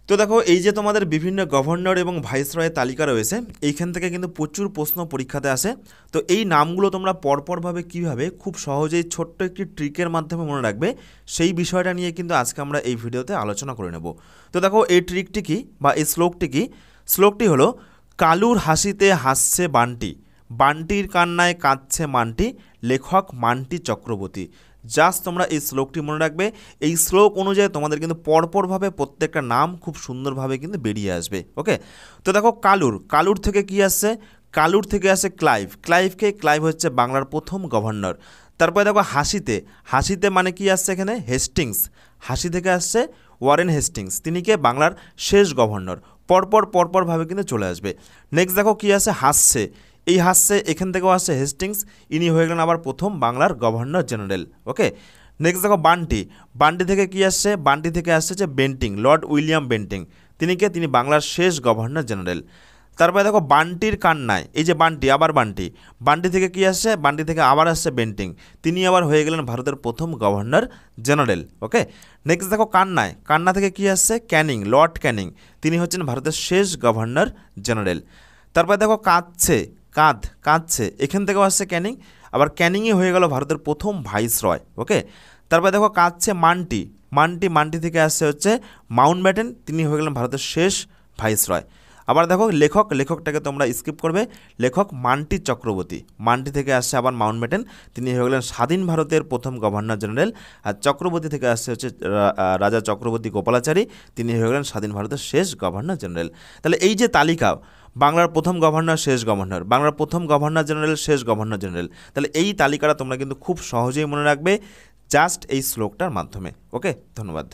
তো দেখো এই যে তোমাদের বিভিন্ন গভর্নর এবং ভাইসরয়ের তালিকা রয়েছে, এইখান থেকে কিন্তু প্রচুর প্রশ্ন পরীক্ষাতে আসে। তো এই নামগুলো তোমরা পরপরভাবে কীভাবে খুব সহজেই ছোট্ট একটি ট্রিকের মাধ্যমে মনে রাখবে, সেই বিষয়টা নিয়ে কিন্তু আজকে আমরা এই ভিডিওতে আলোচনা করে নেব। তো দেখো এই ট্রিকটি কি বা এই শ্লোকটি কি? শ্লোকটি হলো, কালুর হাসিতে হাসছে বান্টি, বান্টির কান্নায় কাঁদছে মান্টি, লেখক মান্টি চক্রবর্তী। জাস্ট তোমরা এই শ্লোকটি মনে রাখবে। এই শ্লোক অনুযায়ী তোমাদের কিন্তু পরপরভাবে প্রত্যেকটা নাম খুব সুন্দরভাবে কিন্তু বেরিয়ে আসবে। ওকে, তো দেখো কালুর থেকে কি আসছে? কালুর থেকে আসে ক্লাইভ। ক্লাইভ হচ্ছে বাংলার প্রথম গভর্নর। তারপরে দেখো হাসিতে মানে কি আসছে এখানে? হেস্টিংস। হাসি থেকে আসছে ওয়ারেন হেস্টিংস, তিনি কে? বাংলার শেষ গভর্নর। পরপরভাবে কিন্তু চলে আসবে। নেক্সট দেখো কি আছে? হাসছে এখান থেকেও আসছে হেস্টিংস, ইনি হয়ে গেলেন আবার প্রথম বাংলার গভর্নর জেনারেল। ওকে, নেক্সট দেখো বান্টি থেকে কি আসছে? বান্টি থেকে আসছে যে বেন্টিং, লর্ড উইলিয়াম বেন্টিং, তিনি কে? তিনি বাংলার শেষ গভর্নর জেনারেল। তারপরে দেখো বান্টির কান্নায়, এই যে বান্টি থেকে কি আসছে? বান্টি থেকে আবার আসছে বেন্টিং, তিনি আবার হয়ে গেলেন ভারতের প্রথম গভর্নর জেনারেল। ওকে, নেক্সট দেখো কান্না থেকে কি আসছে? ক্যানিং, লর্ড ক্যানিং, তিনি হচ্ছেন ভারতের শেষ গভর্নর জেনারেল। তারপরে দেখো কাঁদছে, এখান থেকেও আসছে ক্যানিং, আবার ক্যানিংই হয়ে গেল ভারতের প্রথম ভাইসরয়। ওকে, তারপরে দেখো কাঁদছে মান্টি থেকে আসছে হচ্ছে মাউন্টব্যাটেন, তিনি হয়ে গেলেন ভারতের শেষ ভাইসরয়। আবার দেখো লেখকটাকে তোমরা স্কিপ করবে, লেখক মান্টি চক্রবর্তী, মান্টি থেকে আসছে আবার মাউন্টব্যাটেন, তিনি হয়ে গেলেন স্বাধীন ভারতের প্রথম গভর্নর জেনারেল। আর চক্রবর্তী থেকে আসছে হচ্ছে রাজা চক্রবর্তী গোপালাচারী, তিনি হয়ে গেলেন স্বাধীন ভারতের শেষ গভর্নর জেনারেল। তাহলে এই যে তালিকা, বাংলার প্রথম গভর্নর, শেষ গভর্নর, বাংলার প্রথম গভর্নর জেনারেল, শেষ গভর্নর জেনারেল, তাহলে এই তালিকাটা তোমরা কিন্তু খুব সহজেই মনে রাখবে জাস্ট এই শ্লোকটার মাধ্যমে। ওকে, ধন্যবাদ।